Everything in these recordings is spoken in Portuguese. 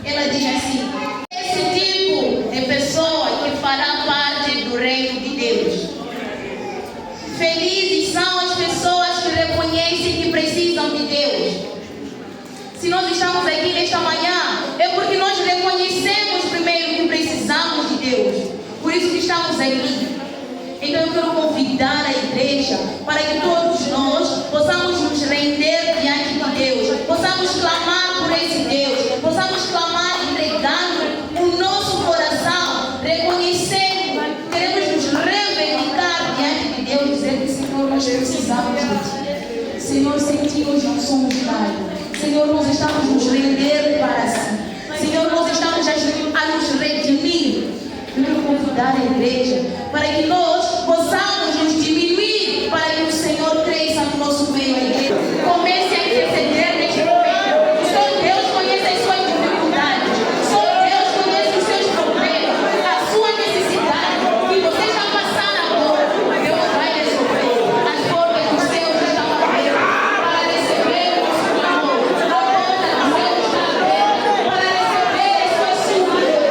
Ela diz assim: esse tipo de pessoa que fará parte do reino de Deus. Felizes são as pessoas que reconhecem que precisam de Deus. Se nós estamos aqui nesta manhã, é porque nós reconhecemos primeiro que precisamos de Deus. Por isso que estamos aqui. Então eu quero convidar a igreja para que todos nós possamos nos render diante de Deus, possamos clamar por esse Deus, possamos clamar entregando o nosso coração, reconhecendo, queremos nos reivindicar diante de Deus, dizer que Senhor, nós precisamos de Ti. Senhor, sem Ti hoje não somos nada. Senhor, nós estamos nos render para Si. Senhor, nós estamos a nos redimir. Eu quero convidar a igreja para que nós possamos nos diminuir, para que o Senhor cresça no nosso meio. A igreja comece a interceder neste momento. Só Deus conhece as suas dificuldades, só Deus conhece os seus problemas, a sua necessidade, que você está passando agora. Deus vai resolver. As portas dos céus estão abertas para receber o nosso amor. A porta dos céus está aberta para receber as suas súplicas.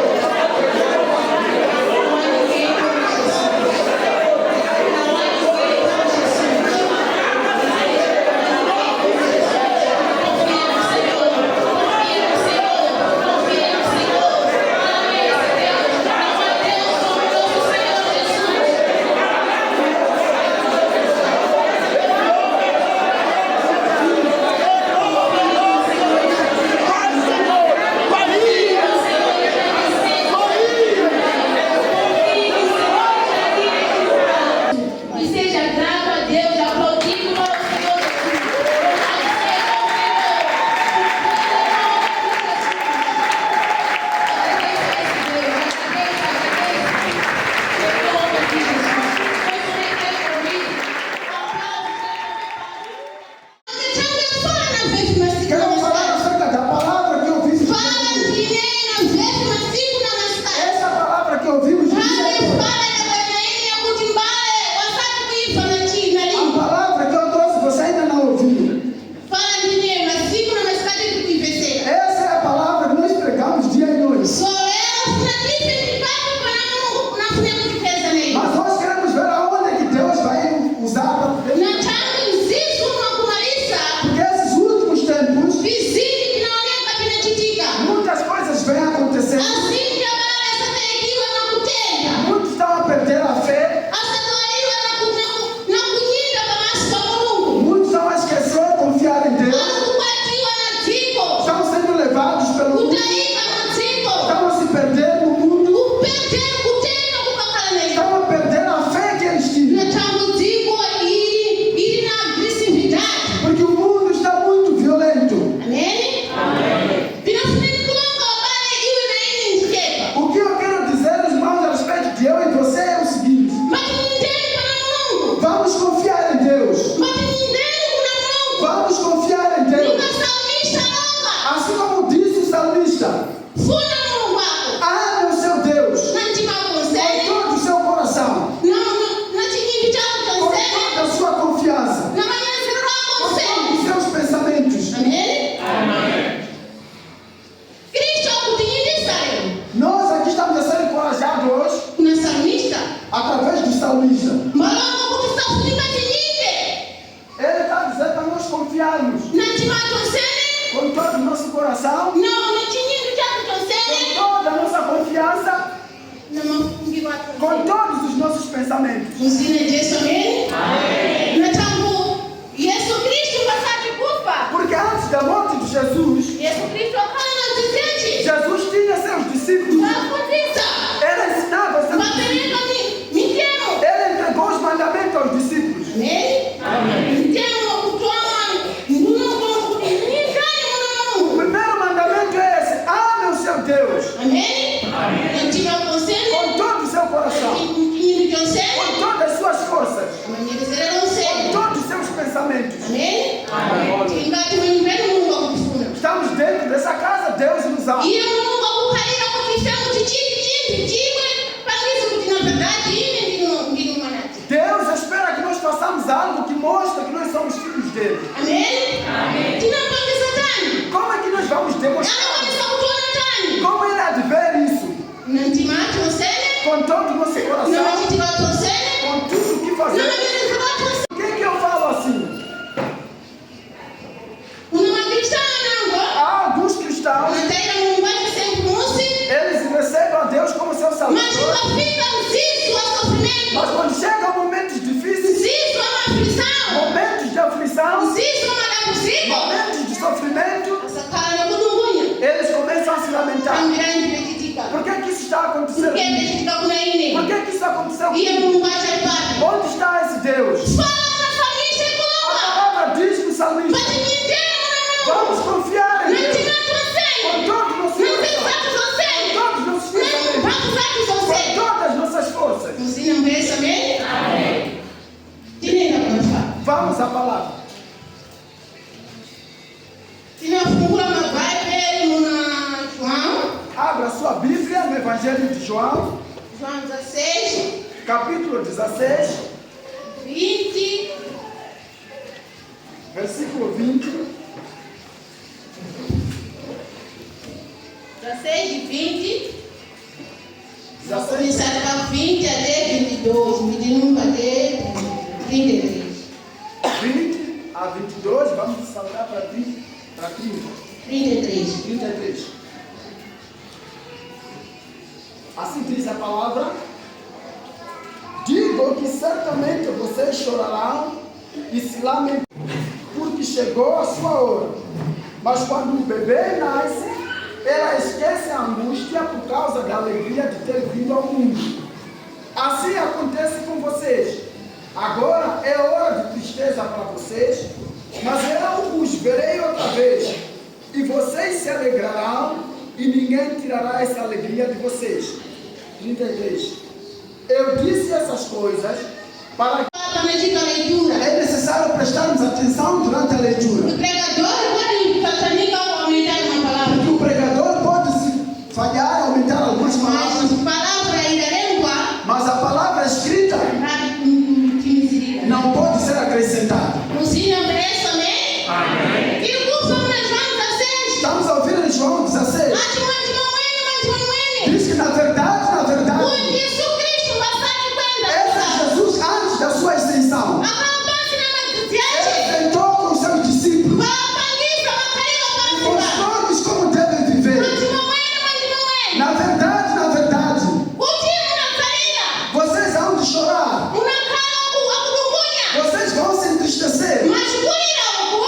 Estamos dentro dessa casa, Deus nos ama. Deus espera que nós façamos algo que mostra que nós somos filhos dele. Amém? Como é que nós vamos demonstrar? com todo o nosso coração, com tudo o que fazemos. Por que eu falo assim? Há alguns cristãos, eles recebem a Deus como seu Salvador, mas quando chegam momentos difíceis, momentos de aflição, momentos de sofrimento, eles começam a se lamentar. Por que isso está acontecendo? Por que isso aconteceu comigo? Onde está esse Deus? A palavra diz no salmista: vamos confiar em Deus com todo o nosso coração, com todos os nossos pensamentos, com todas as nossas forças. Vamos à palavra. Abra sua Bíblia no Evangelho de João, capítulo 16, 20, versículo 20. 16 e 20. 16. Começar para 20 até 22, 21 até 33. 20 a 22, vamos saltar para 30. 33. Assim diz a palavra: digo que certamente vocês chorarão e se lamentarão, porque chegou a sua hora. Mas quando o bebê nasce, ela esquece a angústia por causa da alegria de ter vindo ao mundo. Assim acontece com vocês. Agora é hora de tristeza para vocês, mas eu os verei outra vez, e vocês se alegrarão, e ninguém tirará essa alegria de vocês. 33. Eu disse essas coisas para que é necessário prestarmos atenção durante a leitura. Porque o pregador pode se falhar e aumentar algumas palavras, mas a palavra escrita não pode ser acrescentada. Amém. Estamos a ouvir em João 16. Diz que na verdade, esse é Jesus antes da sua extensão. Ele sentou com os seus discípulos e mostrou-lhes como devem viver. Na verdade, vocês vão de chorar, vocês vão se entristecer,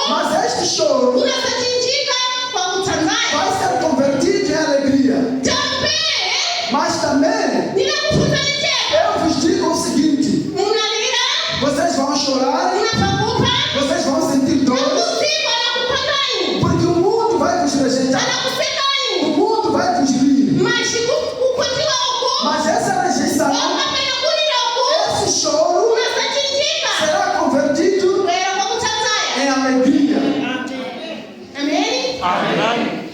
mas este choro vai ser convertido em alegria. Mas também eu vos digo o seguinte: vocês vão chorar, vocês vão sentir dor, porque o mundo vai vos rejeitar, o mundo vai vos rir. Mas essa rejeição, esse choro será convertido em alegria. Amém.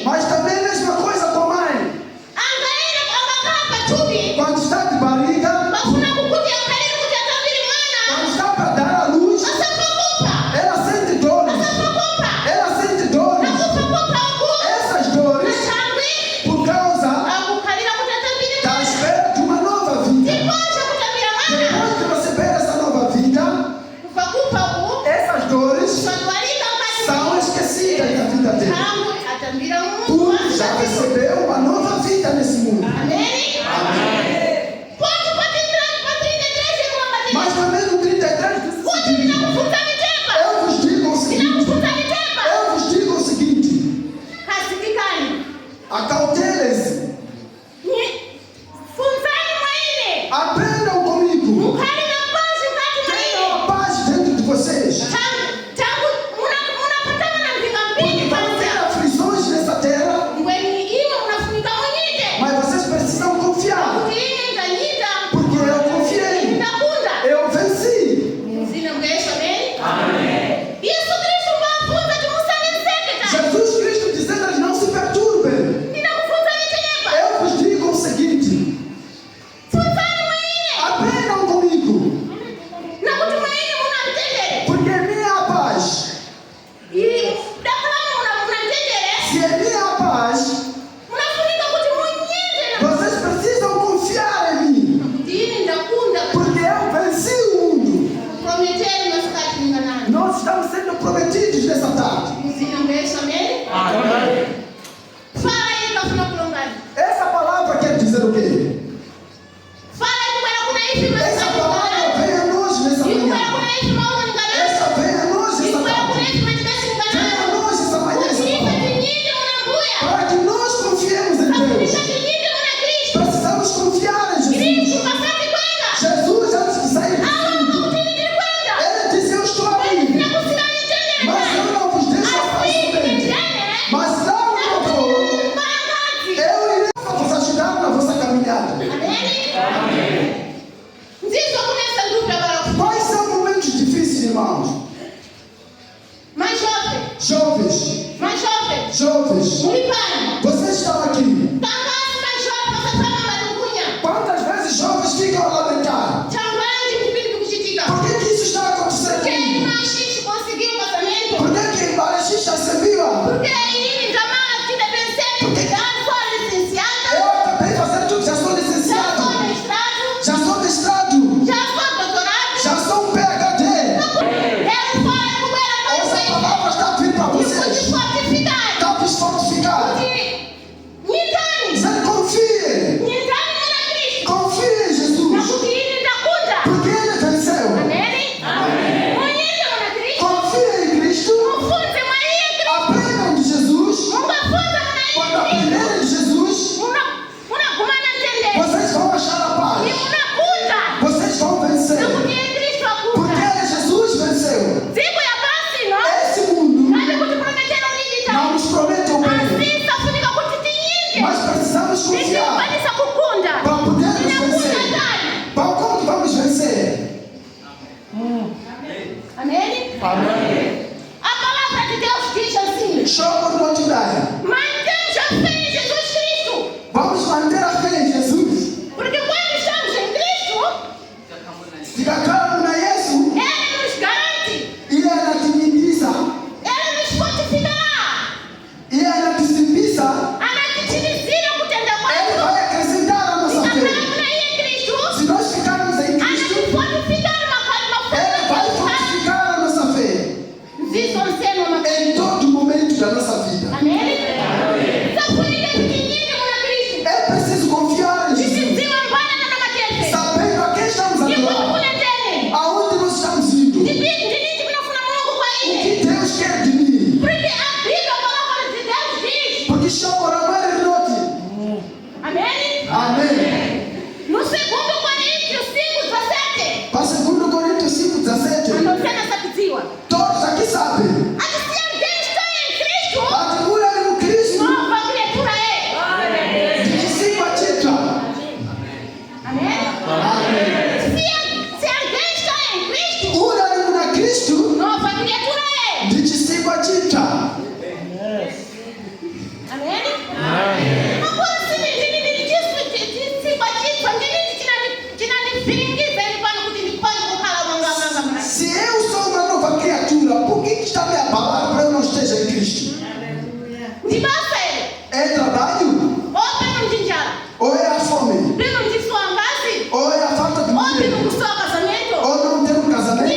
Mas também a mesma coisa com a mãe. Quando está de barriga, quando está para dar à luz, ela sente dores. Essas dores por causa da espera de uma nova vida. Depois de receber essa nova vida, essas dores são esquecidas da vida dele. Tu já recebeu uma nova vida nesse mundo. Mas também no 33 diz o seguinte: eu vos digo o seguinte, acautelem-se, aprendam comigo, tenham a paz dentro de vocês. Porque vão ter aflições nessa terra, mas vocês precisam confiar, porque eu confiei, eu venci. Jesus Cristo dizendo: eles não se perturbem. Eu vos digo o seguinte, aprendam comigo, porque é minha paz. Se é minha paz, vocês para que nós confiemos em Deus. Precisamos confiar em Jesus. Jesus, antes de sair do mundo, ele disse: eu estou aqui, mas eu não vos deixo facilmente. Mas lá onde eu vou, eu irei vos ajudar na vossa caminhada. Quais são momentos difíceis, irmãos? Jovens, vocês estão aqui. Quantas vezes jovens ficam a lamentar? Por que isso está acontecendo comigo? Por que em Balexixa se viu? Eu acabei fazendo tudo, já sou licenciado, já sou mestrado, já sou um PhD. Essa palavra está vindo para vocês. Está desfortificado. Você confie. Confie em Jesus. Porque ele venceu. Confie em Cristo. Aprendam de Jesus. Quando aprenderem de Jesus, vocês vão achar a paz. Vocês vão vencer. Porque Jesus venceu. Esse mundo não nos prometeu bem, mas precisamos confiar para podermos vencer. Para como vamos vencer? Amém? A palavra de Deus diz assim: Show por quantidade. mantente a fé em Jesus Cristo. Vamos manter a fé em Jesus. Porque quando estamos em Cristo, Fica calmo na Yesu. Ele nos garante, Ele anatimiza. Ele nos fortificará, Ele anatimiza. anakitimizira kutenda Ele kwake. vai acrescentar a nossa fé. Entramos em Cristo, Se nós ficarmos em Cristo, anatifortificar Ele vai fortificar a nossa fé em todo momento da nossa vida. Amém? É preciso confiar em Jesus, sabendo a quem estamos adorando, aonde nós estamos indo, o que Deus quer de mim. Porque Shokoramare Roti. Amém? Amém. No 2 Coríntios 5:17, Para 2 Coríntios 5:17, anotando essa pediwa. todos aqui sabem. Se alguém está em Cristo, A figura no Cristo, nova criatura é. de cima a titra. Amém? Amém. Se alguém está em Cristo, Ura no Cristo, nova criatura é. de cima a titra. Amém? Agora, se me diz se batista, Se eu sou uma nova criatura, por que está me abalando para eu não esteja em Cristo? É trabalho? Ou é a fome? Ou é a falta de dinheiro? Ou não ter um casamento?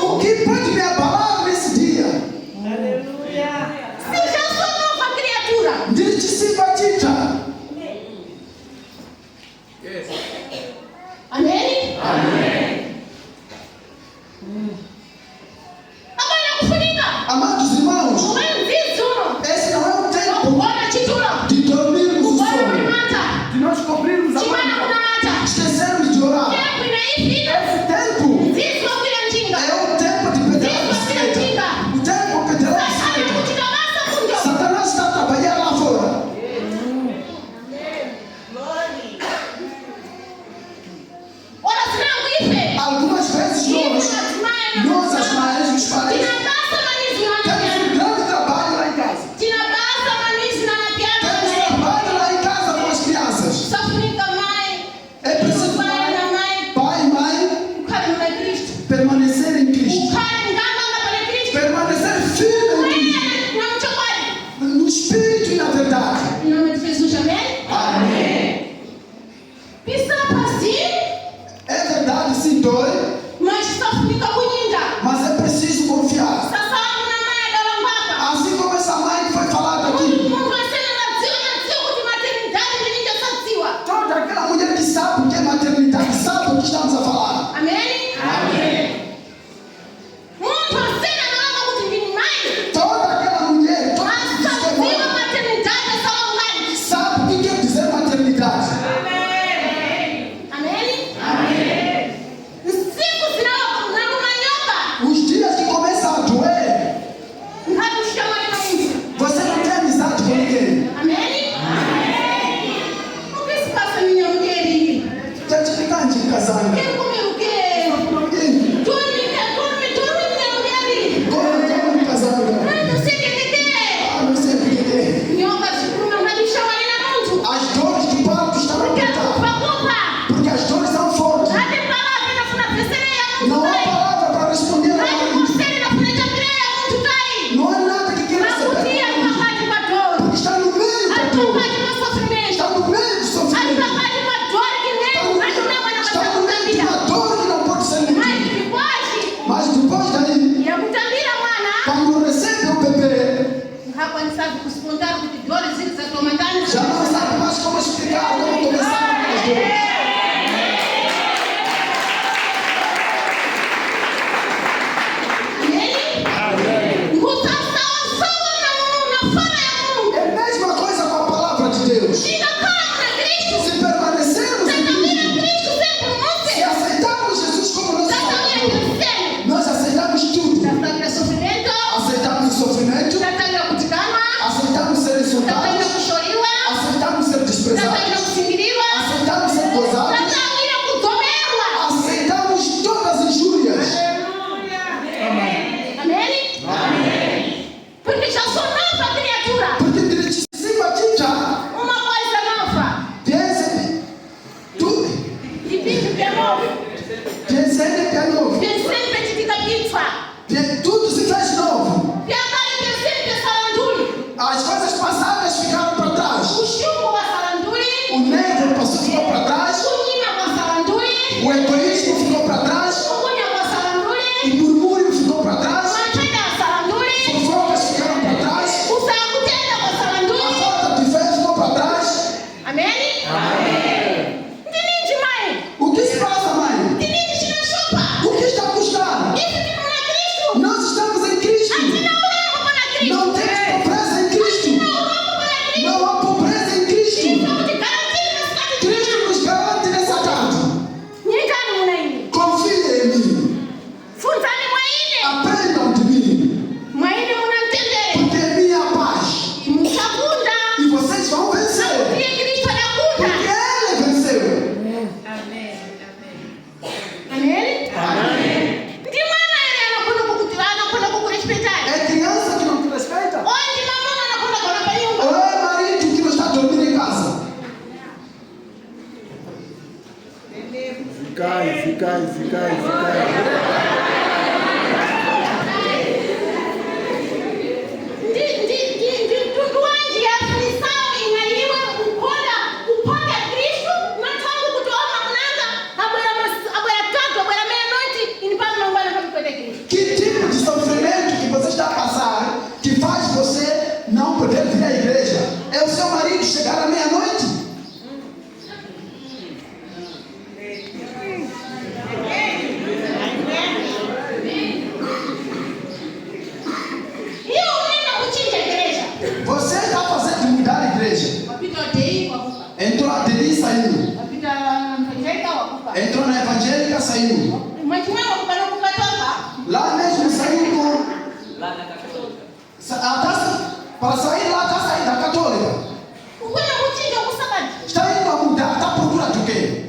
O que pode me abalar nesse dia? Diz-te simpatita. Amém? Amados irmãos, esse não é um tempo de dormirmos o sono, de nós cobrirmos a manta, esquecermos de orar. Esse tempo é o tempo de pedalar bicicleta, o tempo de pedalar bicicleta. Satanás está a trabalhar lá fora. despontar de dores e desatomatando. Já não sabe mais como explicar, como começar com as dores. É a mesma coisa com a palavra de Deus. Se permanecermos em Cristo, se aceitarmos Jesus como nosso Salvador, nós aceitamos tudo. Aceitamos o sofrimento, aceitamos ser insultados, aceitamos ser desprezados, aceitamos ser gozados, aceitamos todas as injúrias. Amém? Porque já sou nova criatura. Porque de cima de já, Uma coisa nova. tudo, E bicho que é novo. tem sempre que é novo. Tem sempre que fica pifa. Tudo se faz novo. E agora tem sempre que saranduri. As coisas passadas ficaram para trás. O chumbo a saranduri. O negro passou, ficou para trás. O nina a saranduri. O egoísmo ficou para trás. O cunha a saranduri. O murmúrio ficou para trás. Manchega a saranduri. Fofocas ficaram para trás. O saracutenda a A saranduri. falta de fé ficou para trás. Amém? Tinim de mãe. O que se passa, mãe? Tinim de na chupa. O que está custando? Isso que não é Cristo. Nós estamos em Cristo. Aqui não leva para Cristo. Não tem pobreza em Cristo. Não leva para Cristo. Não há pobreza em Cristo. Estamos de garantia na cidade de Cristo nos garante nessa casa. Ninguém não é. Confie em mim. Funtani mwaine. Aprendam de mim. Mwaine munamtendere. Porque é minha paz. Mukakunda. E vocês vão vencer. Ndiye Kristo anakunda. Porque Ele venceu. Amen? Ndi mwana ene anakwenda kukurespectar. É criança que não te respeita. Onde mamãe anakwenda kona pa nyumba. Ou é marido que não está dormindo em casa. Ndi tundu wanji ya aflição ingaliwe upoda Kristo natangu kutoona mnanga abwera tatu abwera meia-noite inipaka mangwana para poder Cristo. Que tipo de sofrimento que você está a passar que faz você não poder vir à igreja? É o seu marido chegar à meia-noite? E eu ainda curti a igreja. Você está fazendo mudar a igreja. Wapita watei wakufa. Entrou a Deli, saiu. Wapita evangélica wakufa. Entrou na evangélica, saiu. Mwatimwe wakufa na kukatoka. Lá mesmo saiu com... Para sair lá, está saindo da católica. Ukuna kuchinja kusabati. Está indo a mudar, está procurando o quê?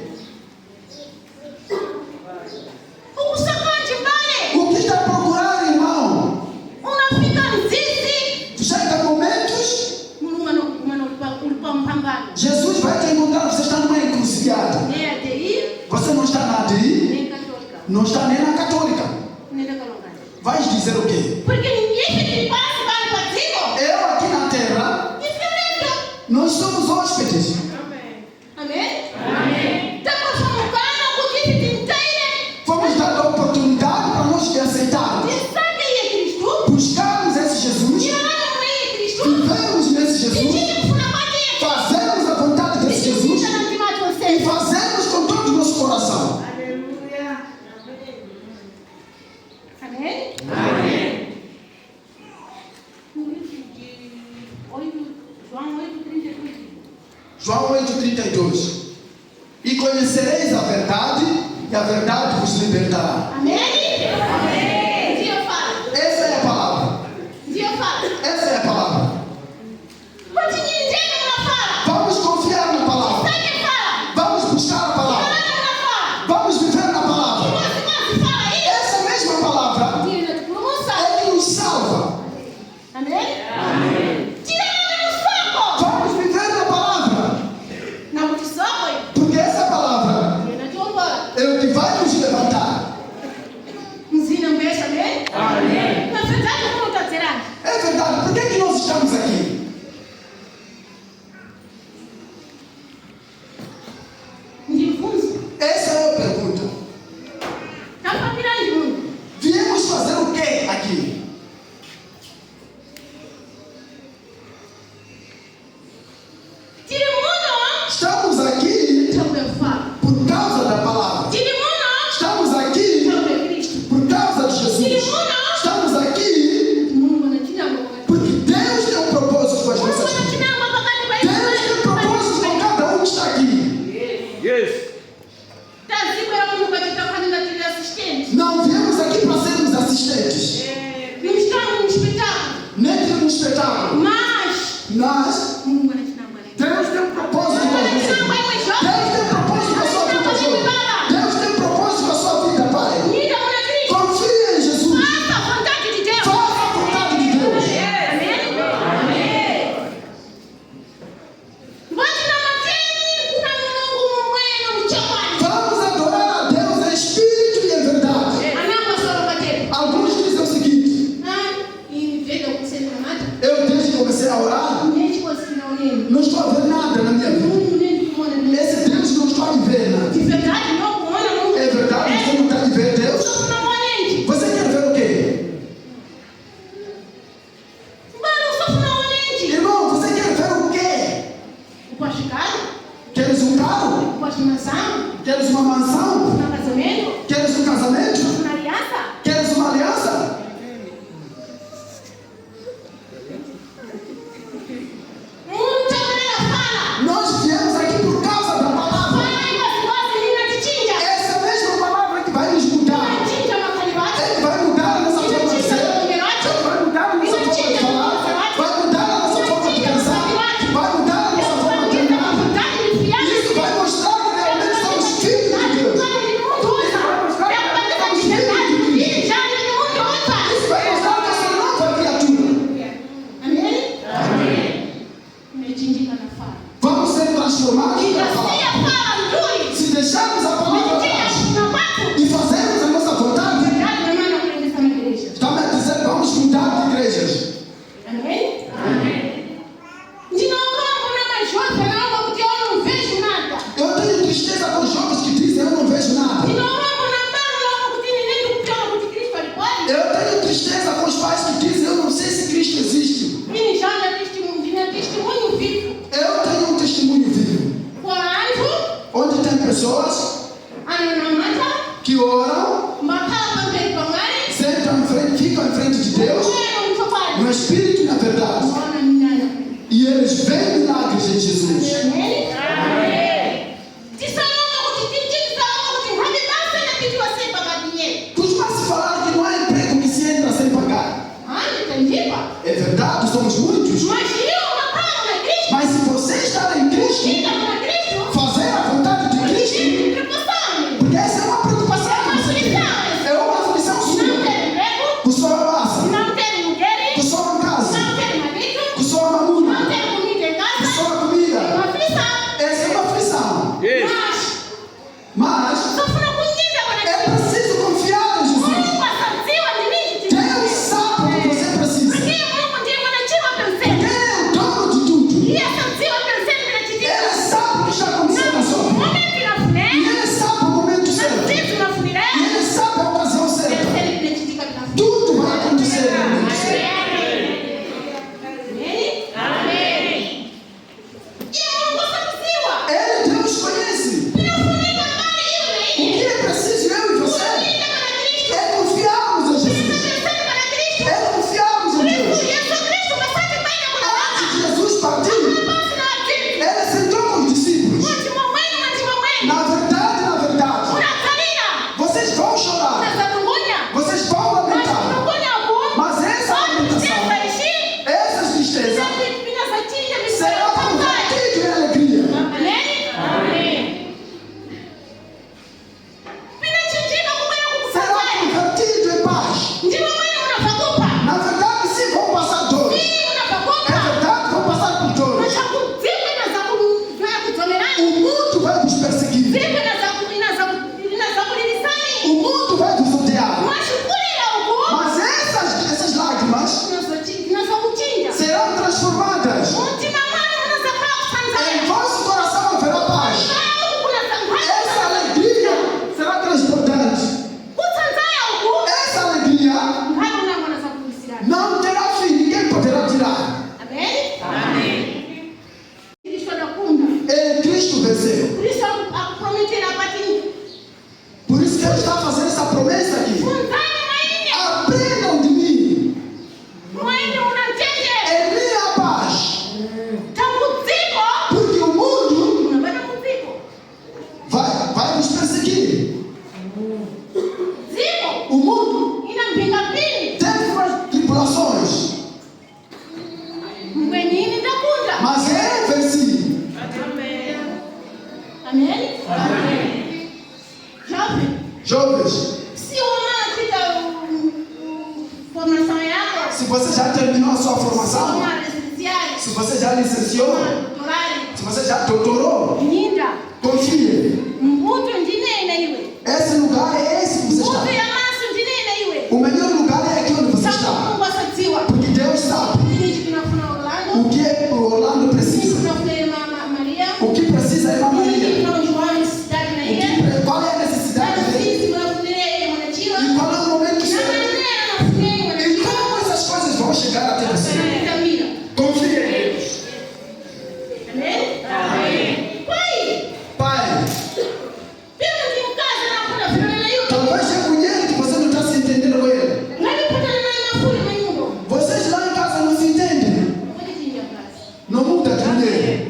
Ukusabati pale. O que está procurando, irmão? Unafika mzizi. Chega momentos, Ulipa mpambano. Jesus vai te encontrar, você está numa encruzilhada. Nem ADI, Você não está na ADI, nem católica. não está nem na católica. Nem da colongada. Vai dizer o quê? Porque ninguém que passa para o partido. Eu aqui na terra, Diferente. nós somos hóspedes. Amém? Estamos focando o que se inteira. Fomos dar a oportunidade para nós te aceitarmos. De sabe é Cristo. Buscarmos esse Jesus, De lá não é Cristo. vivemos nesse De Jesus, gente que foi na parte. fazemos a vontade desse Jesus Está na cima de e vocês. fazemos com todo o nosso coração. Amém? João 8,32. E conhecereis a verdade, e a verdade vos libertará. Amém? Amém. Dia fala. Essa é a palavra. Dia fala. Essa é a palavra. Pode ninguém não fala. Vamos confiar na palavra. Sai que fala. Vamos buscar a palavra. Não fala. Vamos viver na palavra. Você fala isso. Essa mesma palavra Tira de promoção. é que nos salva. Amém? Tira do soco. Vamos viver na palavra. Não te soco. Porque essa palavra Tira de ombro. é o que vai nos levantar. Mas Deus tem um propósito com você. Deus tem um propósito com a sua vida, jovem. Deus tem um propósito com a sua vida, pai. Confia em Jesus. Faça a vontade de Deus. Vamos adorar a Deus em espírito e em verdade. Alguns dizem o seguinte: eu desde que comecei a orar, não estou a ver nada na minha vida. Esse Deus não estou a ver nada. É verdade, você não está a ver Deus? Você quer ver o quê? Irmão, você quer ver o quê? Queres um carro? Queres uma mansão? Queres um casamento? Queres uma aliança? Nós viemos aqui por causa da palavra. Essa mesma palavra que vai nos mudar. É que vai mudar a nossa forma de ser. Vai mudar a nossa forma de falar. Vai mudar a nossa forma de pensar. Vai mudar a nossa forma de andar. Isso vai mostrar que realmente somos filhos de Deus. Isso vai mostrar que somos filhos de Cristo. Isso vai mostrar que essa nova criatura. Vamos ser transformados pela palavra. Se deixarmos a palavra atrás e fazermos a nossa vontade, também dizer, vamos mudar de igrejas. Eu tenho tristeza com os jovens que dizem, eu não vejo nada. Eu tenho tristeza com os pais que dizem, eu não sei se Cristo existe. Eu tenho um testemunho vivo, onde tem pessoas que oram, sentam em frente, ficam em frente de Deus, no Espírito e na verdade, e eles veem milagres em Jesus. Costuma-se falar que não há emprego que se entra sem pagar. É verdade, somos muitos. Mas se você está em Cristo, fazer a vontade de Cristo, porque essa é uma preocupação que você tem. É uma aflição sua. Com sua massa, com sua casa, com sua mamãe, Se você já licenciou, se você já doutorou, confie. Esse lugar é esse que você está. O melhor lugar é aqui onde você está. Porque Deus sabe o que o Orlando precisa. O que precisa é a Maria. Qual é a necessidade dele? E qual é o momento que você... E como essas coisas vão chegar até você? Confie em Deus. Pai, talvez é mulher que você não está se entendendo com ele. Vocês lá em casa não se entendem. Não muda de mulher.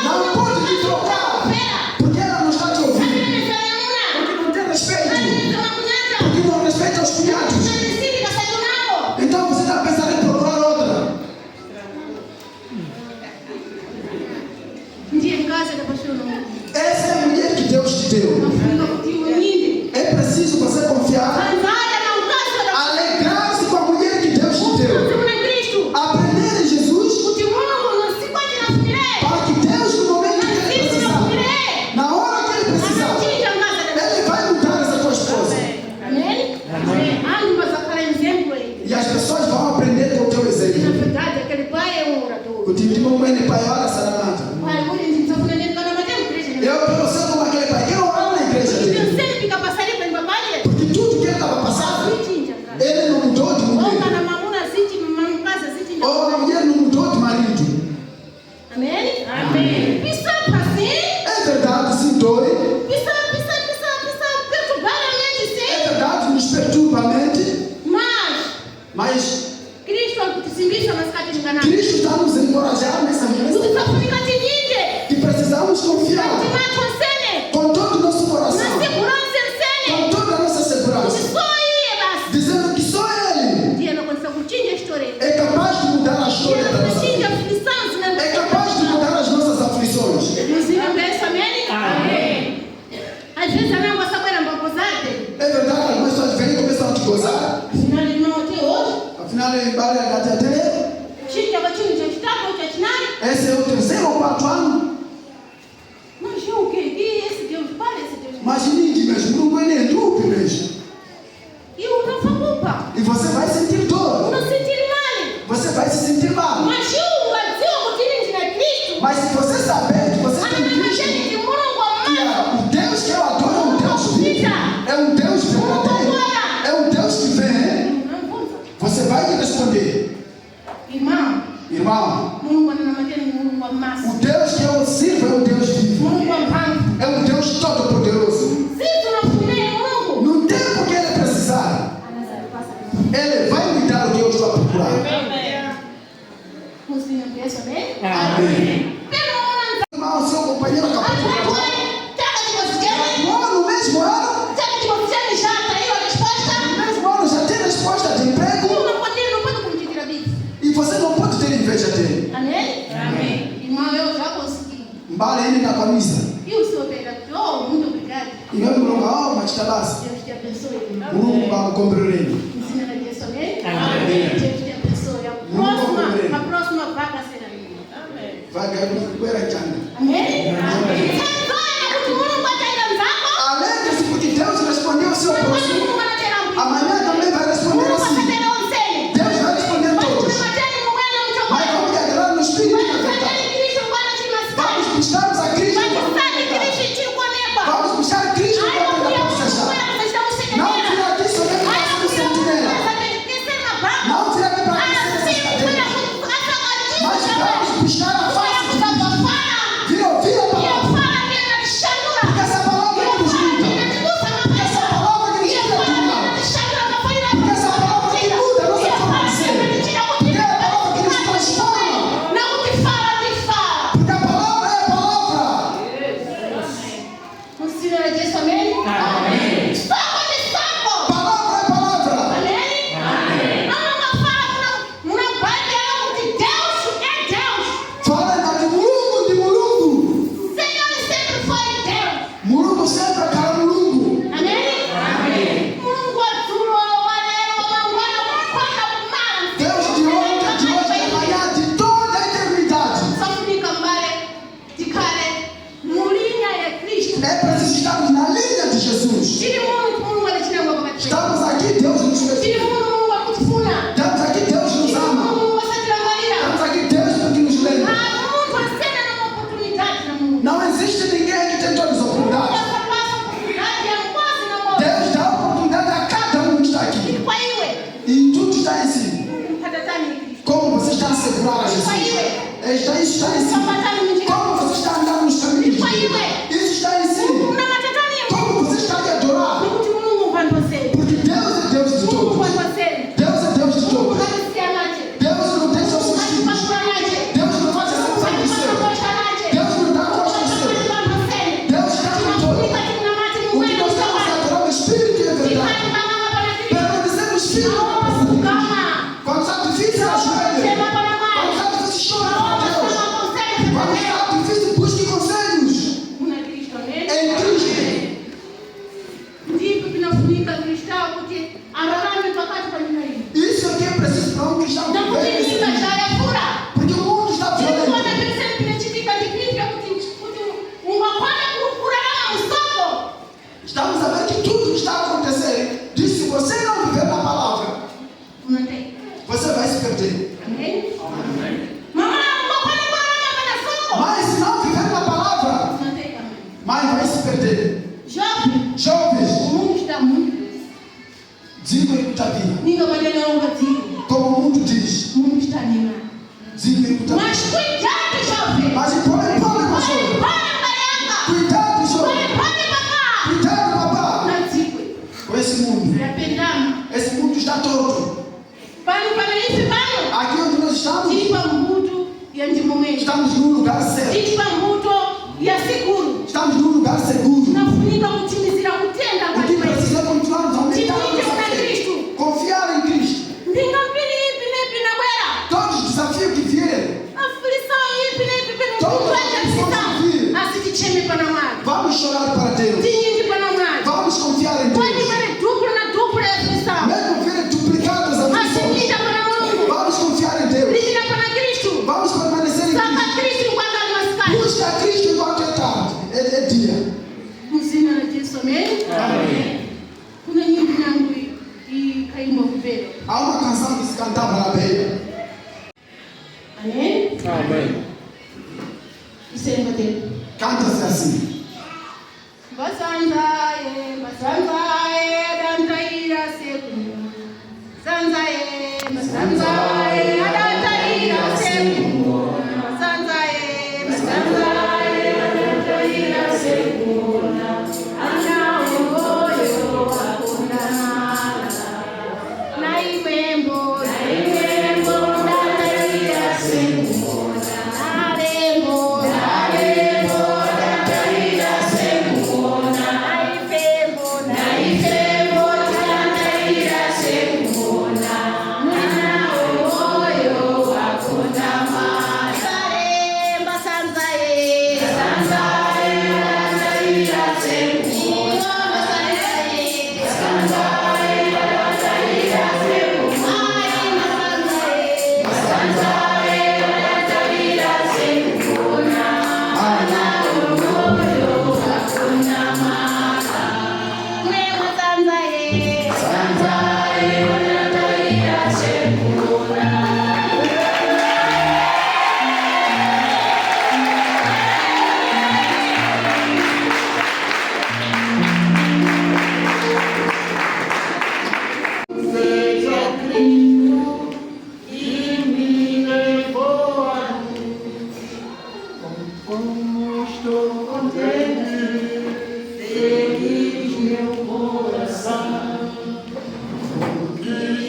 Não pode te trocar. Porque ela não está te ouvindo. Porque não tem respeito. Porque não respeita os cunhados. Então você está pensando em procurar outra. Essa é a mulher que Deus te deu. É preciso você confiar. Alegrar-se com a mulher que Deus te deu. Aprender em Jesus. Para que Deus, no momento que ele precisar, na hora que ele precisar, ele vai mudar essa tua esposa. E as pessoas vão aprender com o teu exemplo. O Tintimo Mwene pai olha Saramata. Eu pensando como aquele pai que não orava na igreja dele. Porque tudo que ele estava passando, ele não mudou de mulher. Ou a mulher não mudou de marido. É verdade, sim, dói. É verdade, nos perturba a mente. Mas Cristo está nos encorajando nessa mesa. Que precisamos confiar com todo o nosso coração, com toda a nossa segurança, dizendo que só Ele é capaz de mudar a história da nossa vida. É capaz de mudar as nossas aflições. É verdade, algumas pessoas vêm e começam a te gozar. Afinal, ele vai até esse é o terceiro ou quarto ano. Mas ninguém mesmo, não é nem truque mesmo. E você vai sentir dor. Você vai se sentir mal. Mas se você saber que você tem Cristo, o Deus que eu adoro é um Deus vivo. É um Deus verdadeiro. É um Deus que vem. Você vai me responder. Irmão, o Deus que eu sirvo é um Deus vivo. É um Deus todo-poderoso. No tempo que Ele precisar, Ele vai me dar o que eu estou a procurar. Amém. Irmão, seu companheiro acabou de procurar. No mesmo ano, já tem resposta de emprego. E você não pode ter inveja dele. Irmão, eu já consegui. Embala ele na camisa. E o senhor terapeuta, muito obrigado. E mesmo no mal, mas está lá. Deus te abençoe, irmão. Vamos compreender. Ensina a Deus, amém? Amém. Deus te abençoe. A próxima vaga será minha. Amém. Vaga é jana. Amém? Alegre-se porque Deus respondeu o seu próximo. Amanhã também vai responder assim. Deus vai responder todos. Mas vamos agradar no Espírito da verdade. Vamos buscarmos a Cristo. Vamos buscar Cristo para poder processar. Não vir aqui somente para se sentir. Não vir aqui para se sentir. Mas vamos buscar a face de Cristo. está em si? Como você está a segurar a Jesus? Isso está em si. Como você está andando nos caminhos? Isso está em si. Como você está a adorar? Porque Deus é Deus de todos. Deus é Deus de todos. Deus não tem só seus filhos. Deus não faz exceção de seu. Deus não dá gosto de seu. Deus está em todo. O que nós estamos adorando é o Espírito e a verdade. Permanecemos firmes. Quando está difícil, ajoelhe. Quando está difícil, chora para Deus. Quando está difícil, busque conselhos. Em Cristo. Isso aqui é preciso para um cristão viver. Porque o mundo está violento. Estamos a ver que tudo que está acontecendo diz que se você não viver na palavra, você vai se perder. Mas se não viver na palavra, vai se perder. Jovens, O mundo está muito. digo em Kutavina. Ninguém vai ler não vazio. Como o mundo diz, O mundo está animado. digo em Kutavina. Mas cuidado, jovem. Mas põe pastor. Cuidado, jovem. Cuidado, papá. Com esse mundo. Esse mundo está todo. Aqui onde nós estamos, estamos num lugar certo. Estamos num lugar seguro. O que precisa continuar a aumentar a nossa fé. Confiar em Cristo. Todos os desafios que vierem, vamos chorar para Deus. Vamos confiar em Deus. Mesmo virem duplicadas as aflições, vamos confiar em Deus. Vamos permanecer em Cristo. Busca Cristo enquanto é tarde. É dia. Há uma canção que se cantava na beira. Amém? Amém. Canta-se assim.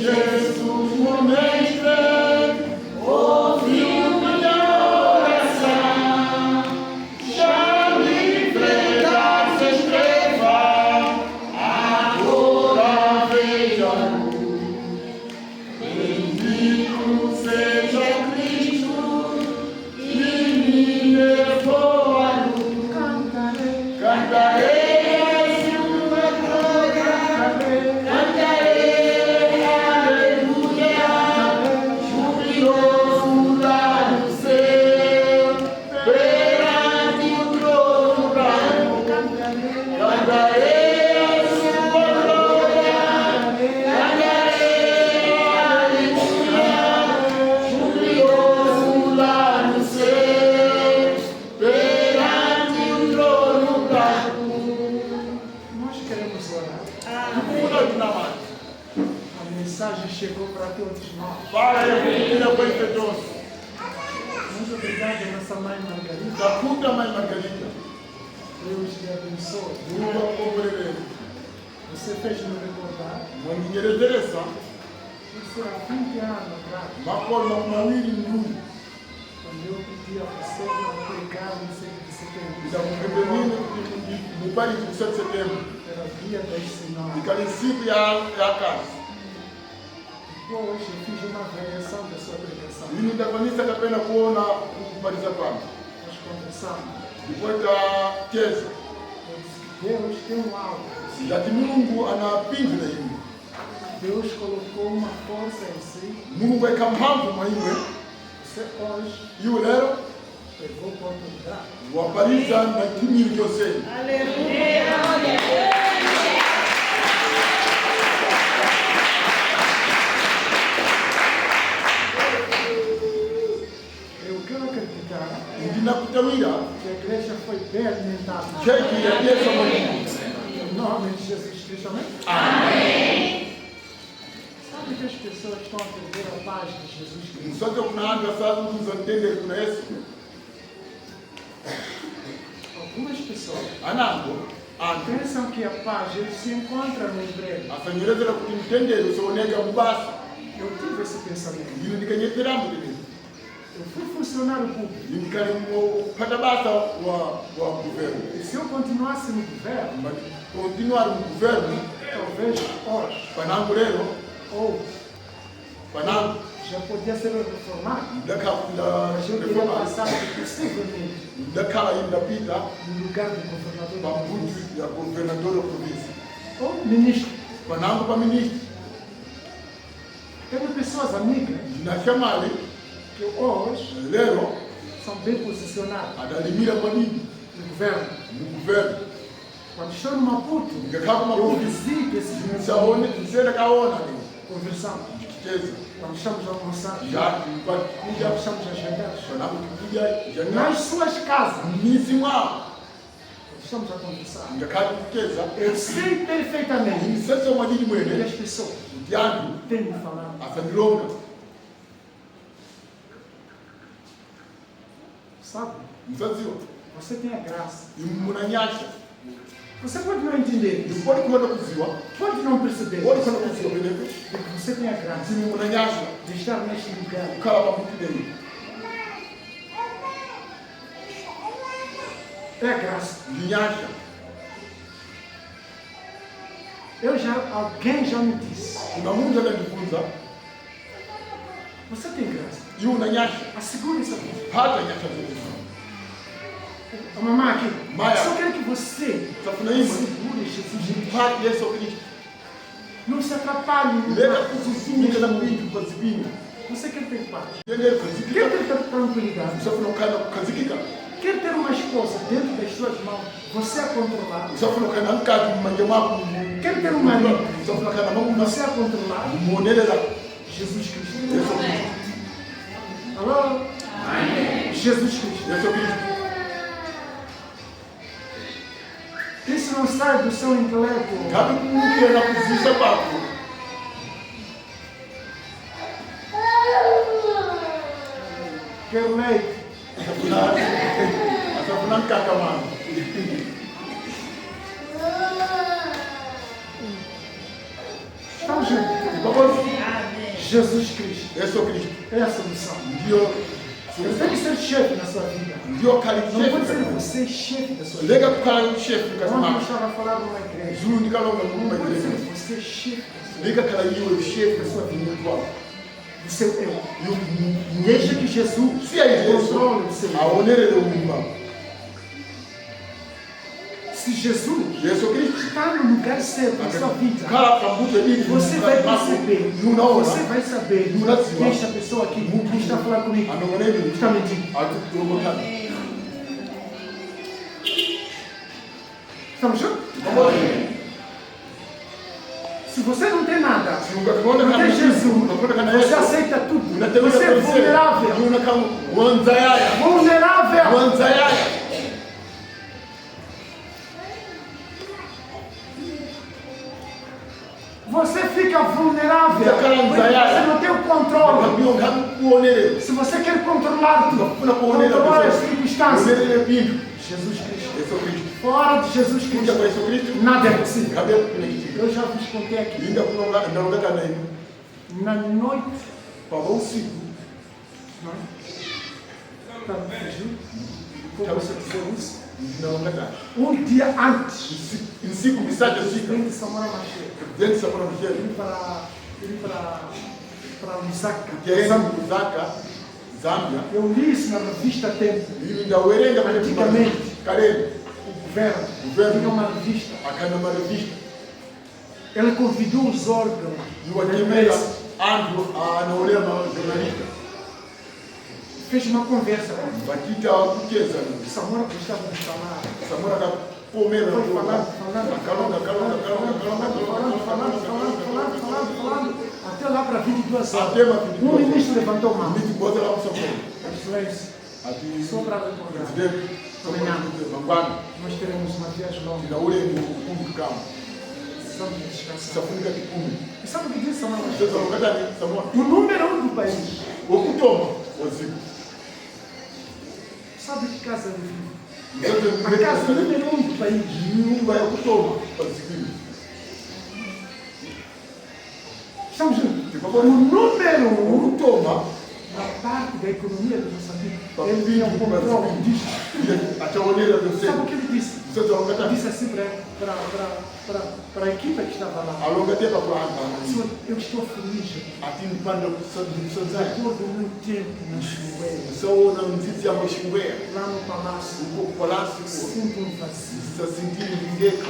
Jesus, o mestre. todos nós. Fala aí, menina, foi feitoso. Muito obrigado, nossa mãe Margarida. Da puta mãe Margarida. Deus te abençoe. Mungu akubariki. Você fez me recordar. Mwanyengereza. Isso há 20 anos atrás, Makolo mawili nyuma. quando eu pedi a você para pregar no 7 de setembro. Nitakupembelini mubali 17 Setembro. Era dia da Senhora. Ikali siku ya kazi. Depois eu fiz uma avaliação da sua pregação. Mimi nitakanisa kapenda kuona kubaliza kwangu. Nós conversamos. Depois da kesa. Eu disse que Deus tem algo. Ati Mungu anapinga na hivi. Deus colocou uma força em si. Mungu weka mpamvu maiwe. Você hoje Iwe lero pegou oportunidade. wabaliza na kimiri kyose. Eu quero acreditar Ndinakutawira que a igreja foi bem alimentada. cheki ya Yesu Mungu. Em nome de Jesus Cristo, amém? Sabe que as pessoas estão a perder a paz de Jesus Cristo? Msote kunaanza sasa mzantende kuna Yesu. Algumas pessoas Anango ante pensam que a paz ele se encontra no emprego. afanyereza na kutimtende usonega mubasa. Eu tive esse pensamento. Yini ndikanyeteramu tene. Eu fui funcionário público. Yini kupata basa wa governo. E se eu continuasse no governo, Mas continuar no governo talvez hoje, panango lero ou panango já podia ser reformado. ndaka Mas eu queria passar possivelmente ndakala indapita no lugar do governador da pambuti província. ya governador wa província. Ou ministro. Panango pa ministro Tenho pessoas amigas ndinashamali que hoje lero são bem posicionadas adalimira madini no governo. mu governo. Quando estou no Maputo, Ngakapa eu mabuti visito esses meus saone amigos, sera kaona ni conversamos. kicheza. Quando estamos a almoçar, Ya kwa já kuja estamos a jantar. panango kuja jana Nas suas casas, misi mwa quando estamos a conversar, ngakati kucheza. eu sei perfeitamente Sasa madini que mwene as pessoas yandu têm me falado. asanilonga Sabe? msaziwa Você tem a graça. imunanyasha Você pode não entender, imponi kuona kuziwa pode não perceber, poni kuona kuziwa benefe que você tem a graça imunanyasha de estar neste lugar. kala mabuti dei É a graça. linyasha. Alguém já me disse, Kuna mungu anajifunza você tem graça. iunanyasha Assegure essa coisa. hata nyasha zetu. A mamãe aqui, Maia. só quero que você Safuna hii segure Jesus. mpati Yesu Kristo Não se atrapalhe. leta kuzisimika na bintu kuzibinga Você quer ter paz. yende Quer kuzikika ter tranquilidade. usafuna ukana kukazikika Quer ter uma esposa dentro das suas mãos. Você a controlar. usafuna ukana mkazi mmanja mwako Quer ter um marido. usafuna kana mungu Você a controlar. muonelela Jesus Cristo. Yesu Kristo Alô? Jesus Cristo. Yesu Kristo. Isso não sai do seu intelecto. Ngapi kumukira na kuzisha kwako Quer leite. asafuna mkaka mwana Estamos juntos. babozi Jesus Cristo. Yesu Kristo É a solução. ndio Você tem que ser chefe na sua vida. ndio kali Não pode ser chefu você chefe da sua vida. lega kukala chefu Ontem eu kasema estava falando numa igreja. zulu ndikalonga Não mulumba pode ser ile você chefe da sua vida. lega kala yiwe chefu kasema vintu wako Do seu eu. yo Deixa que Jesus si ayi Yesu controle o seu eu. aonerele umma Se Jesus Yesu Kristo está no lugar certo na sua vida, kala pambute ili você vai perceber, unaona você vai saber que esta pessoa aqui que está falando comigo anaoneni está mentindo. atukurogotana Estamos juntos? Se você não tem nada, ungakona não tem Jesus, você aceita tudo. Você é vulnerável. wanzayaya Vulnerável. wanzayaya Você fica vulnerável. Aquela Porque ansiedade. você não tem o controle. Ndio ngapi kuonele. Se você quer controlar tudo, Kuna kuonele controlar as pesa. circunstâncias. Kuonele pindu. Jesus Cristo. Yesu Kristo. Fora de Jesus Kuja Cristo, kwa Yesu Kristo. nada é possível. Ngabe kuna kitu. Eu já vos contei aqui. Linda kunonga ndonga kana hivi. Na noite, Kwa usiku. não é? Para me fugir, por você dizer isso, Ndonga kana. dia antes, Insiku o bisaje sika. presidente Samora Machel Presidente Samora Machel. ir para Lusaka, Kienda Lusaka, Zambia. eu li isso na revista Tempo. Hivi ndawerenga pale Antigamente. Kale. O governo tinha uma revista. Akana marevista. Ele convidou os órgãos da Yuwatemela imprensa, andu anaolea majornalista. fez uma conversa com ele. Bakita kukeza. Samora gostava de falar. Samora kakomera. Foi falando, até lá para 22 horas. Até para 22 Um ministro levantou a mão. Miti bota lá Samora. Excelência, Ati só para recordar, presidente amanhã Mangwana. nós teremos uma viagem longa. Ina ule mkumbi kama. Precisamos descansar. Safunika kikumi. E sabe o que disse Samora? Sasa wakati ni Samora. O número 1 do país. Wakutoma wazimu. Sabe que casa ele vive? Sasa A casa número 1 do país. nyumba ya kutoma wazimu. Estamos juntos. O número 1 Wakutoma na parte da economia de Moçambique. Ele tinha um controle disso. ataonera Sabe o dosema. que ele disse? Sasa Ele wakati disse assim para a equipa que estava lá. alongateka kwanza. Senhor, eu estou feliz. Ati mpanda De kusazai. acordo com o tempo na chuveira, Saona mzizi ya mashingwea. lá no palácio, Uko palasi ko. sinto um vazio, Sasintini ndeka.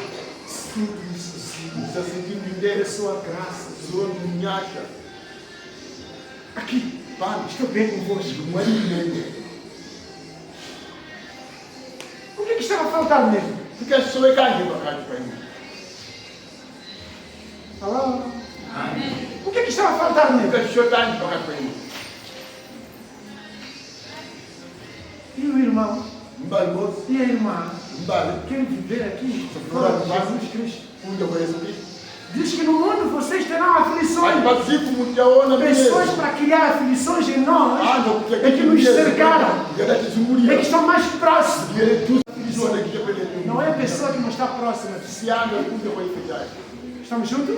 sinto um sossego. Sasintini É ndeka. sua graça. Sio mnyasha. Aqui, Pana. estou bem convosco. Mwalimu. O que estava faltando mesmo? Tikasowekanje pakati paino. Alô? O que estava faltando mesmo? Tikashotanje pakati paino. E o irmão Mbali mosi. e a irmã Mbali. querem viver aqui fora de Jesus Cristo. Kuja kwa Yesu Kristo. Diz que no mundo vocês terão aflições. Alipaziku mtaona Pessoas para criar aflições em nós Ando é que nos cercaram, Yada é que kizungulia. estão mais próximos. Yele tu zona kijapele. Não é a pessoa que não está próxima de si. Sianga kuja kwa ifejai. Estamos juntos?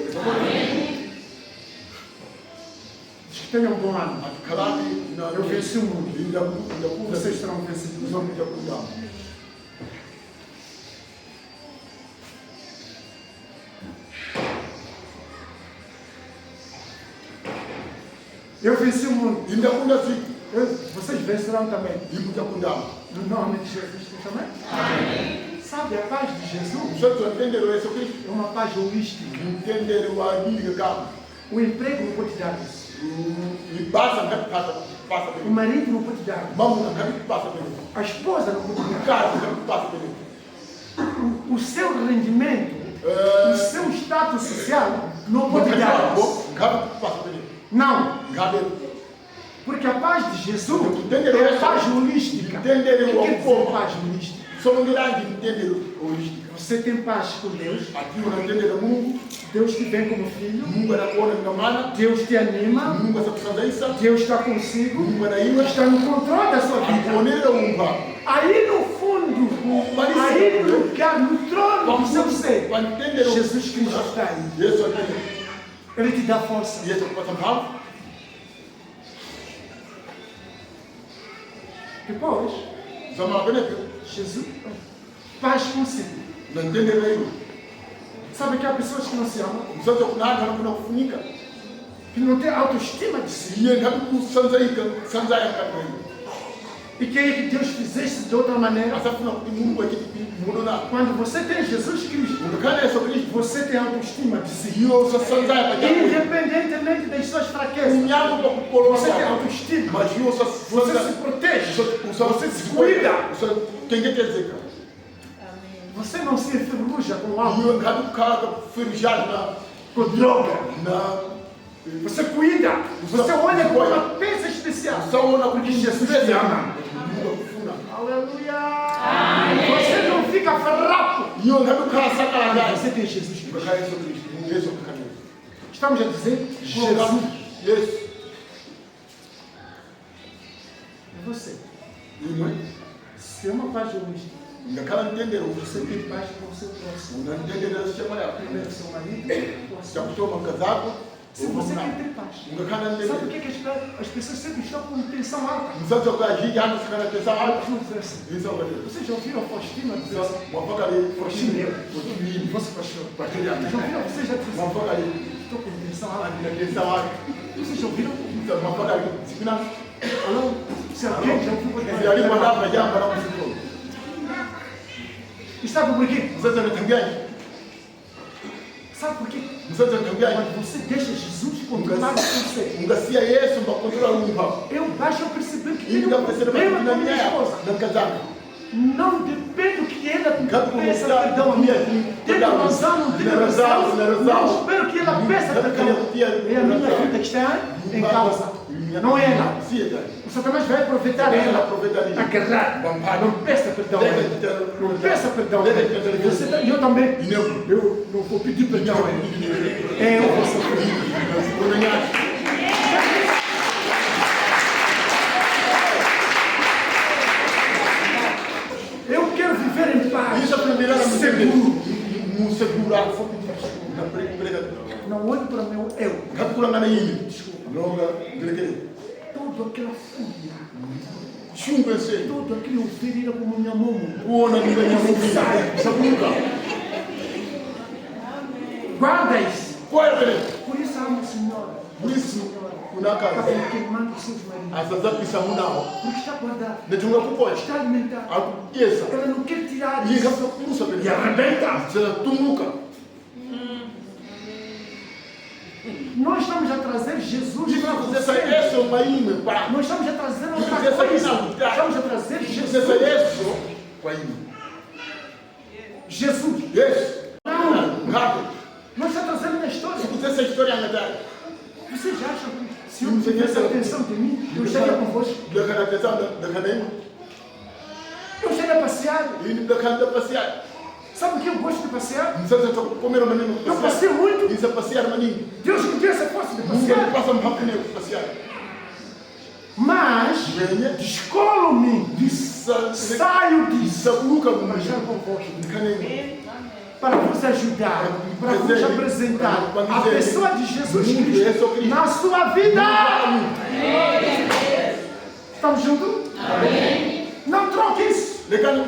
Diz que tenham um bom ano. Kalani na Eu venci o mundo. Inda kuja Vocês serão vencidos. Zona kuja kuja. Eu venci o mundo. Inda kuja siku. Vocês vencerão também. Ikuja kuja. No nome de Jesus Cristo também? Amém. Sabe, a paz de Jesus Mshoto ntendero Yesu Kristo. é uma paz holística. Ntendero wa dini kama. O emprego não pode dar isso. Ibasa ngapi pasa O pele. marido não pode dar. Mamu ngapi pasa pele. A esposa não pode dar. Kazi ngapi pasa pele. O seu rendimento, o seu status social não pode dar Makazi isso. wako ngapi pasa pele. Não. Ngabe Porque a paz de Jesus é a paz holística. O que quer dizer paz holística? songerangi ntendero holística. Você tem paz com Deus. Aqui unatendera Mungu. Deus te vê como filho. Mungu anakuona na maana. Deus te anima. Mungu atakusangaisa. Deus está consigo. Mungu anaiwa. Está no controle da sua vida. Akuonera umba. Aí no fundo, aí no lugar, no trono do seu ser, Wantendero. Jesus Cristo está aí. Yesu atendera. Ele te dá força. Yesu kupata mhamu. Depois, Zama benefio. Jesus, paz consigo. Nantendera hiyo. Sabe que há pessoas que não se amam, Mtoto kuna hata kuna kufunika. que não têm autoestima de si. Iye ngapi kusanzaika. Sanzaya kadri. E querem que Deus fizesse de outra maneira. Asa kuna kuti Mungu akiti muona. Quando você tem Jesus Cristo, Unakana Yesu Kristo. você tem autoestima de si. Hiyo sanzaya pajabu. Independentemente das suas fraquezas, Unyango kwa kupolosa. você tem autoestima. Mas hiyo Você sanzaya. se protege. Você se cuida. Tengetezeka. Você não se enferruja com álcool, Hiyo ngapi kukaa kufirijana com droga. na Você cuida. Você olha com uma peça especial. saona Porque Jesus te ama. Mungu kufuna. Aleluia. Você não fica fraco. Hiyo ngapi kukaa sakala ndani. Você tem Jesus Cristo. Kwa Yesu Kristo. Mungu Yesu kanisa. Estamos a dizer Colocamos Jesus. Yesu. É você. Imwe. Se é uma paz holística, Ngakhala ntendere você ukuthi tem paz com o seu próximo. unantendere chama yakho. Primeiro seu marido, o seu. Chakutoma mkazako. Se você quer ter paz. Ngakhala Sabe por ntendere. que as pessoas sempre estão com tensão alta? Msatso kaji yana sikana tesa Elas alto. não dizem assim. Isso é o Vocês já ouviram a Faustina dizer assim? Mwafakali Faustina, Faustina. você pastor. Pastor yana. Já ouviram? Vocês já disseram assim? Mwafakali Estou com tensão alta. tesa alto. Vocês já ouviram? Mwafakali sikina. Alô? Se alguém já ouviu Ndio alipo hapa jambo la msiku. E sabe por quê? Msatso natangani. Sabe por quê? Msatso natangani. Quando você deixa Jesus controlar o seu ser. Ungasia Yesu mbakontrola lumba. Eu baixo a perceber que Ili tenho um kapesera problema na com minha minha esposa. na mkazako. Não depende do que ela Capo peça mudar, perdão a mim. Tem perdão. razão, não tem Tem razão, razão. tem razão. Não espero que ela peça Capo perdão. queria É a minha razão. vida que está em causa. Não é ela. Sim, O Satanás vai aproveitar ela. Agarrar. Não peça perdão. Não peça perdão. Você, eu também. Eu não vou pedir perdão a ele. É, eu vou sofrer. Eu quero viver em paz. Isso é a primeira seguro. Segura. Não olhe para o meu eu. Kapula ngana yini. Longa gregere. Toda aquela fúria, Chumbe se. todo aquele oferir como minha mão. Kuona ni kwenye movie. Sabuka. Guarda isso. Kwa hiyo Por isso amo o Senhor. polisi Está unakaza. queimando os seus maridos. Asazapisa munao. Porque está guardado. Netunga kupoya. Está alimentado. Akuyesa. Ela não quer tirar Yinga isso. kurusa pele. E arrebenta. Sasa tumuka. Nós estamos a trazer Jesus para Sasa você. Yesu maime para. Nós estamos a trazer outra Essa aqui coisa. não. Estamos a trazer Sasa Jesus. Yesu kwa ime. Jesus. Yesu. Não. Ngapo. Nós estamos trazendo uma história. Sikutesa historia ngadai. Vocês acham que se eu tivesse atenção de mim, eu estaria convosco? Dakana tesa dakana ime. Eu estaria a passear. Ini dakana passear. Sabe o que eu gosto de passear? Msasa tukomera maneno Eu passeio muito. Isa passear maneno. Deus me deu essa força de Mungu passear. alipasa mpakane passear. Mas Venye descolo-me, disa saio disso sabuka para estar mungu. convosco, Nikane para vos ajudar, para vos apresentar a pessoa de Jesus Cristo na sua vida. Estamos juntos? Amém. Não troque isso. lekani Eu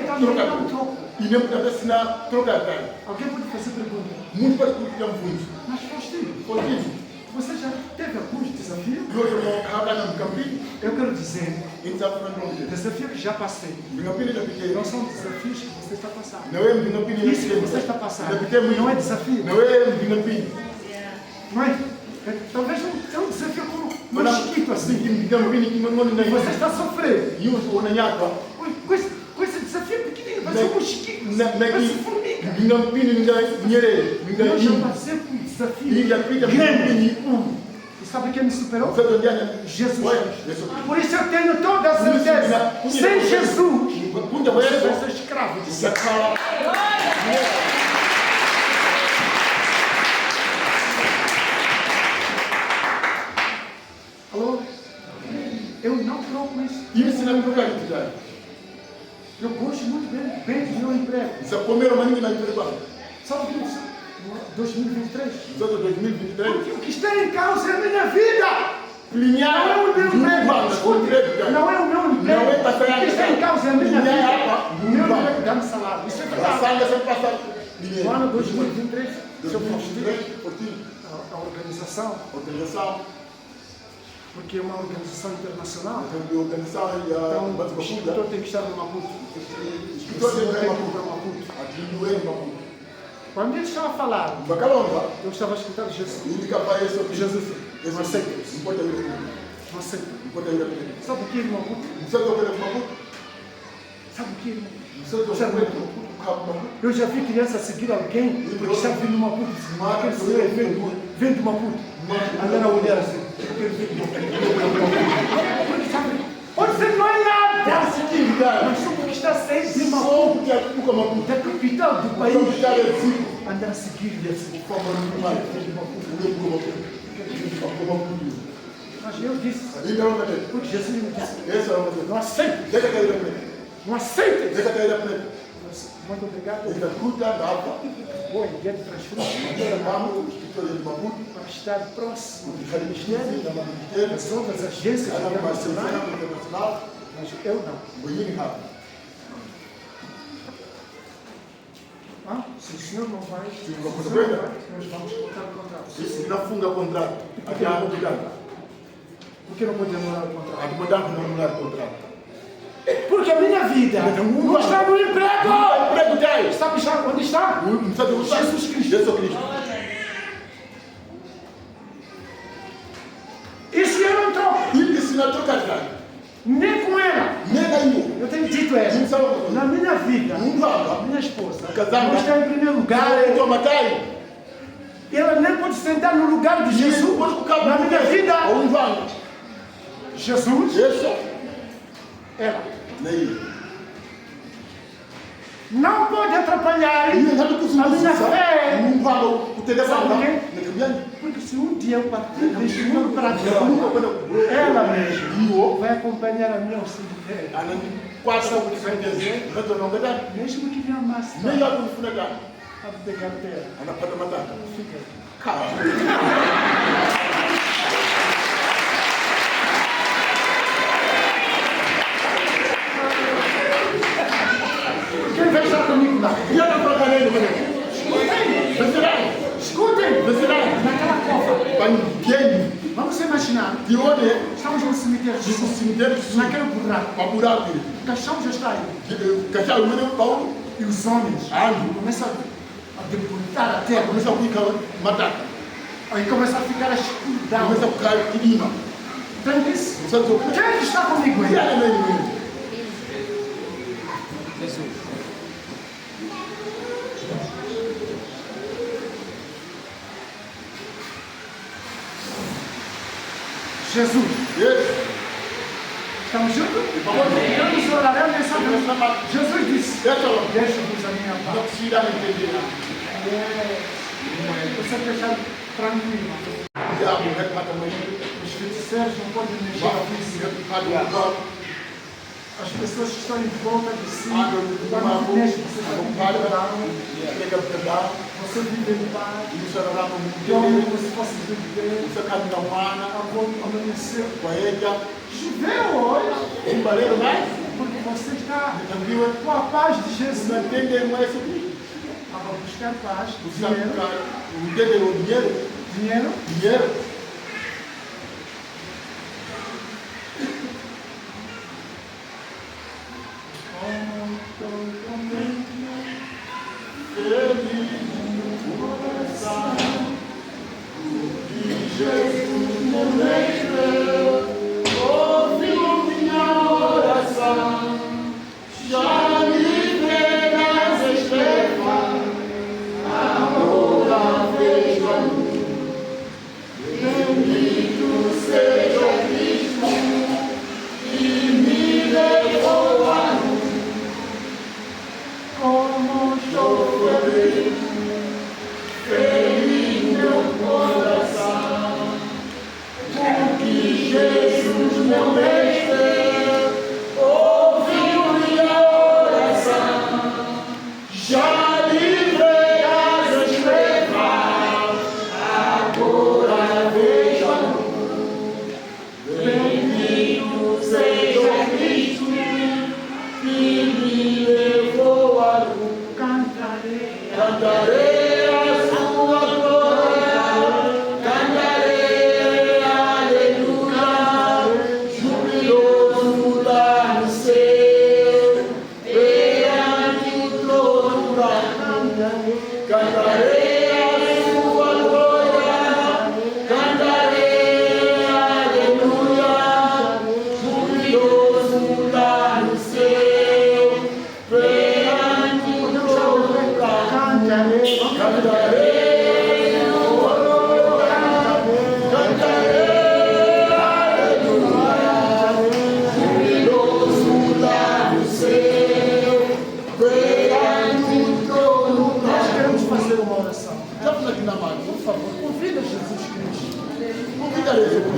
também não troka. troco. Ine mtabasina troka kai. Alguém pode fazer pergunta? Mungu pali kutia mfunzi. Mas Faustinho, Kodini. você já teve alguns desafios? Yoyo mo kaba na mkampini. Eu quero dizer, Inzafuna ndonge. desafios que já passei, Mingapini na pike. não são desafios que você está passando. Na wewe mingapini. Isso que você está passando Na pike não é desafio. Na wewe mingapini. Não é? Talvez é um desafio como um chiquito assim. Mingapini kimongoni na Você está sofrendo. Yusu unanyaka. Com esse desafio pequenino, vai ser um chiquito. Na Vai ser formiga. mingapini ninga nyere. Eu já Minga passei por um desafio Ningapita grande. mingapini. E sabe quem me superou? Mtoto ndiye Jesus Wewe, Cristo. Yesu. Por isso eu tenho toda a certeza. Sem Jesus, Kunja você Yesu. vai ser escravo de si. Sakala. Alô? Eu não troco isso. Hivi sina kutoka kitani. Eu gosto muito bem do meu emprego. Sapomero maningi na mpelekwa. Sabe o que eu sou? 2023. Mtoto 2023. Porque o que está em causa é a minha vida. Kulinyana. Não é o meu emprego. Escute. Não é o meu emprego. Não é passar O que está em causa é a minha Ninguém vida. hapa. O meu emprego dá-me salário. Isso é verdade. Asanga sem passar. No ano 2023, se eu fosse 2023. Portinho. a organização, Organização. porque é uma organização internacional, Então, organização então ya o Mazibakuda. escritor tem que estar no Maputo. Escritor tem que estar no para Maputo. Atinduwe Maputo. Quando ele estava a falar, Bakalomba. eu estava a escutar Jesus. Ili kapa Yesu. Jesus, Yesu aceita. Mpota yule. Não sei. Mpota yule. Sabe o que é no Maputo? Mtoto kwenda Maputo. Sabe o que é no Maputo? Mtoto kwenda Maputo. Eu já vi criança seguir alguém porque está vindo do Maputo. Aquele senhor vem do Maputo. Andando a olhar assim. Porque sabe, pode ser não é nada. Mas só porque está sempre Maputo, porque Cuca Maputo. da capital do O país, capital é Zico. anda a seguir-lhe assim. Forma normal. Mas eu disse, Então, porque Jesus me disse, essa é uma coisa. não aceito, Deixa cair a preta. não aceito. Deixa cair a preta. Muito obrigado. Ele escuta a água. Vou em diante de transferência Vamos, escritório de Maputo. para estar próximo do Ministério Ministério, da Ministério. das outras agências Ela vai ser internacionais, internacional. mas eu não. Bonito rápido. Ah, se o senhor não vai, Se não o for senhor bem, vai, nós vamos botar o contrato. Isso não funga contrato. Aqui há um contrato. Por que não pode anular o A contrato? comandante não anular o contrato. Porque a minha vida não está no emprego! O emprego tem. Sabe onde está? Não sabe onde está? Jesus Cristo. Jesus Cristo. E se eu não troco, E se não trocar nada? nem com ela, Nem daí. eu tenho dito a Não ela, sabe o que na minha vida, Não vai. a minha esposa, Casada. não está em primeiro lugar, Então, matai. ela nem pode sentar no lugar de Jesus na minha vida. Ou um vai. Jesus, Jesus. ela Daí. não pode atrapalhar E ele não a minha fé. Não vai o telefone. Sabe por quê? Porque se um dia eu partir deste mundo para Deus, ela mesmo vai acompanhar a minha auxiliar. A não quase sabe o que vai dizer. Não não vai. Mesmo que venha mais tarde, Nem algo no funeral. a pegar dela. Ana pode matar. Fica. Calma. Quem vai estar comigo lá? E eu não trocarei no menino. Escutem! Escutem! Naquela copa. Para quem? Vamos imaginar. De onde é? Estamos no cemitério de No Jesus. cemitério de Jesus. Naquele buraco. Para buraco. O caixão já está aí. Cachorro, o menino Paulo. E os homens começam a depositar a terra. Começa a ficar matar. Aí começa a ficar a escuridão. Começa a ficar clima. Tem isso? Não sabe o que Quem está comigo é? aí? E aí, menino? Jesus. Yes. Estamos juntos? Vamos orar nessa noite. Jesus disse: Deixa-lo. Deixa-vos a minha Não paz. precisa entender nada. Você deixar tranquilo. O diabo repata amanhã. Os feiticeiros não podem mexer Vai, aqui. repata o diabo. As pessoas que estão em volta de si, Água do quando mexem, você está Vamos preparado. Pega o pedal. Você vive em paz. Isso era lá no Dorme mundo. como se fosse viver. Isso é caminho humana. Amanheceu. Com a ella. Choveu hoje. Um baleiro mais. Porque você está Tranquilo. com a paz de Jesus. Não entende mais sobre isso. Para buscar paz, Você sabe dinheiro, que não entende o dinheiro. dinheiro. Dinheiro.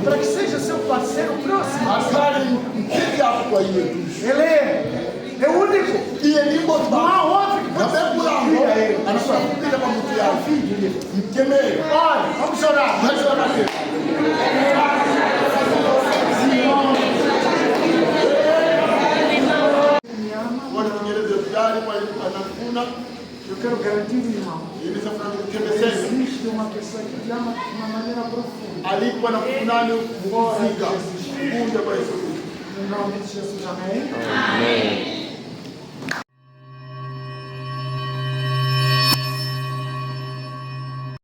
para que seja seu parceiro próximo. Ele é único. Não há outro que possa substituir a ele. Olha, vamos orar. Eu quero garantir, irmão, existe uma pessoa que te ama de uma maneira profunda. Em nome de Jesus, amém? Amém.